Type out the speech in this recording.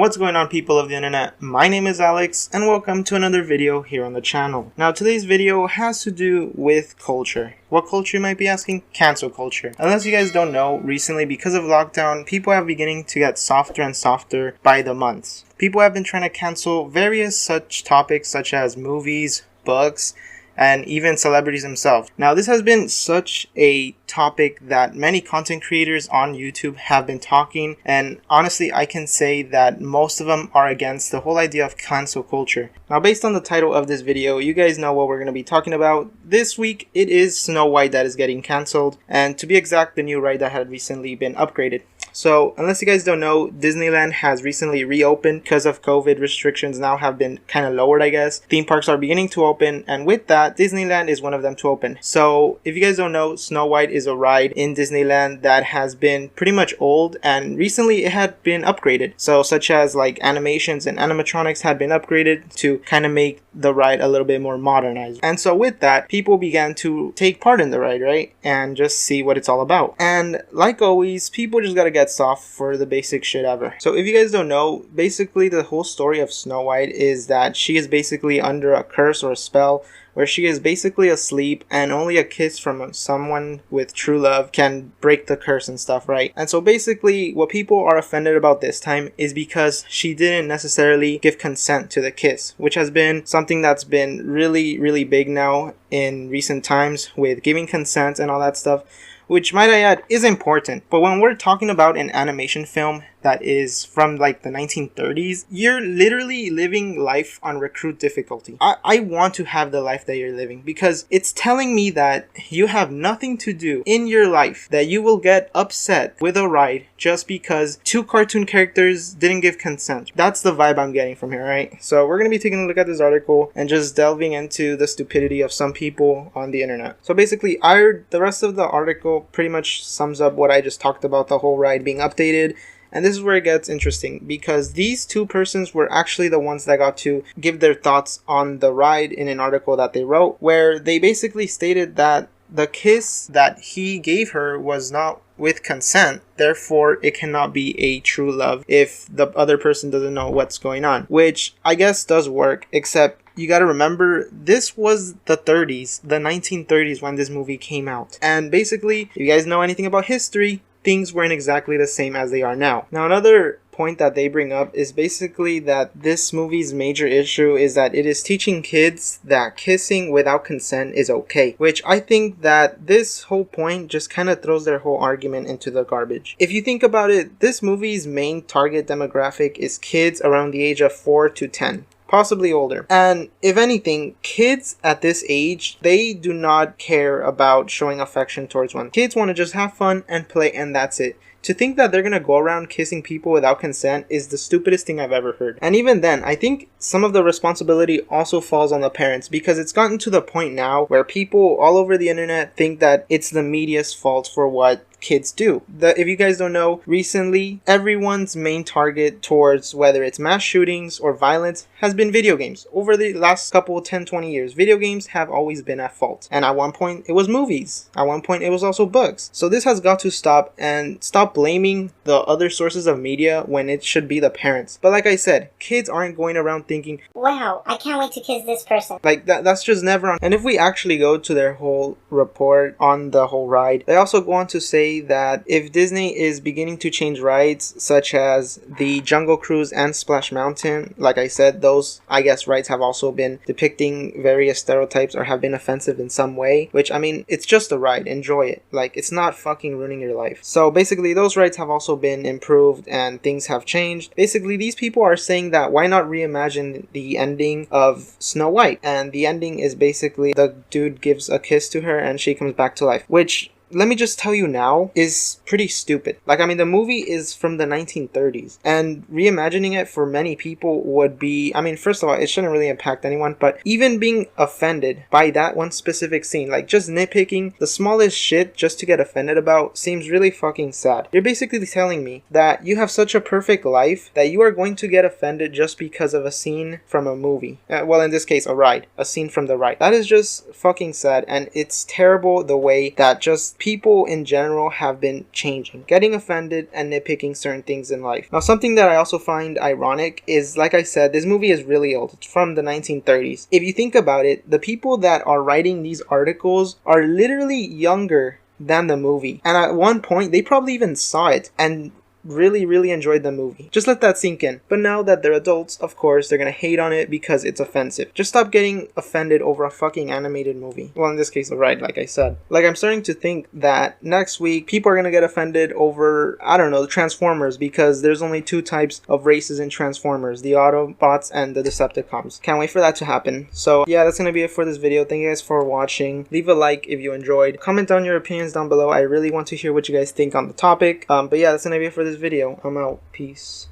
What's going on, people of the internet? My name is Alex and welcome to another video here on the channel. Now today's video has to do with culture. What culture, you might be asking? Cancel culture. Unless you guys don't know, recently because of lockdown, people have beginning to get softer and softer by the months. People have been trying to cancel various such topics such as movies, books, and even celebrities themselves. Now this has been such a topic that many content creators on YouTube have been talking, and honestly I can say that most of them are against the whole idea of cancel culture. Now based on the title of this video, you guys know what we're going to be talking about. This week it is Snow White that is getting cancelled, and to be exact, the new ride that had recently been upgraded. So, unless you guys don't know, Disneyland has recently reopened because of COVID. Restrictions now have been kind of lowered, I guess. Theme parks are beginning to open, and with that, Disneyland is one of them to open. So, if you guys don't know, Snow White is a ride in Disneyland that has been pretty much old, and recently it had been upgraded. So, such as like animations and animatronics had been upgraded to kind of make the ride a little bit more modernized. And so with that, people began to take part in the ride, right? And just see what it's all about. And like always, people just gotta get soft for the basic shit ever. So if you guys don't know, basically the whole story of Snow White is that she is basically under a curse or a spell where she is basically asleep, and only a kiss from someone with true love can break the curse and stuff, right? And so basically what people are offended about this time is because she didn't necessarily give consent to the kiss, which has been something that's been really big now in recent times with giving consent and all that stuff, which, might I add, is important. But when we're talking about an animation film that is from like the 1930s, you're literally living life on recruit difficulty. I want to have the life that you're living because it's telling me that you have nothing to do in your life, that you will get upset with a ride just because two cartoon characters didn't give consent. That's the vibe I'm getting from here, right? So we're going to be taking a look at this article and just delving into the stupidity of some people on the internet. So basically, the rest of the article pretty much sums up what I just talked about, the whole ride being updated. And this is where it gets interesting, because these two persons were actually the ones that got to give their thoughts on the ride in an article that they wrote, where they basically stated that the kiss that he gave her was not with consent, therefore it cannot be a true love if the other person doesn't know what's going on, which I guess does work, except you gotta remember, this was the 30s, the 1930s when this movie came out. And basically, if you guys know anything about history, things weren't exactly the same as they are now. Now, another point that they bring up is basically that this movie's major issue is that it is teaching kids that kissing without consent is okay, which I think that this whole point just kind of throws their whole argument into the garbage. If you think about it, this movie's main target demographic is kids around the age of 4 to 10. Possibly older. And if anything, kids at this age, they do not care about showing affection towards one. Kids want to just have fun and play, and that's it. To think that they're gonna go around kissing people without consent is the stupidest thing I've ever heard. And even then, I think some of the responsibility also falls on the parents, because it's gotten to the point now where people all over the internet think that it's the media's fault for what kids do. If you guys don't know, recently everyone's main target towards whether it's mass shootings or violence has been video games. Over the last couple 10-20 years, video games have always been at fault. And at one point it was movies. At one point it was also books. So this has got to stop, and stop blaming the other sources of media when it should be the parents. But like I said, kids aren't going around thinking, wow, I can't wait to kiss this person. Like that's just never on. And if we actually go to their whole report on the whole ride, they also go on to say that if Disney is beginning to change rides such as the Jungle Cruise and Splash Mountain, like I said, those I guess rides have also been depicting various stereotypes or have been offensive in some way, which I mean, it's just a ride, enjoy it. Like, it's not fucking ruining your life. So basically those rides have also been improved and things have changed. Basically these people are saying that why not reimagine the ending of Snow White, and the ending is basically the dude gives a kiss to her and she comes back to life, which, let me just tell you now, is pretty stupid. Like, I mean, the movie is from the 1930s, and reimagining it for many people would be, I mean, first of all, it shouldn't really impact anyone, but even being offended by that one specific scene, like just nitpicking the smallest shit just to get offended about, seems really fucking sad. You're basically telling me that you have such a perfect life that you are going to get offended just because of a scene from a movie. Well, in this case, a ride. A scene from the ride. That is just fucking sad, and it's terrible the way that just people in general have been changing, getting offended and nitpicking certain things in life. Now, something that I also find ironic is, like I said, this movie is really old. It's from the 1930s. If you think about it, the people that are writing these articles are literally younger than the movie. And at one point, they probably even saw it and really enjoyed the movie. Just let that sink in. But now that they're adults, of course, they're gonna hate on it because it's offensive. Just stop getting offended over a fucking animated movie. Well, in this case, a ride, like I said. Like, I'm starting to think that next week, people are gonna get offended over, I don't know, the Transformers, because there's only two types of races in Transformers, the Autobots and the Decepticons. Can't wait for that to happen. So, yeah, that's gonna be it for this video. Thank you guys for watching. Leave a like if you enjoyed. Comment down your opinions down below. I really want to hear what you guys think on the topic. But yeah, that's gonna be it for this video. I'm out. Peace.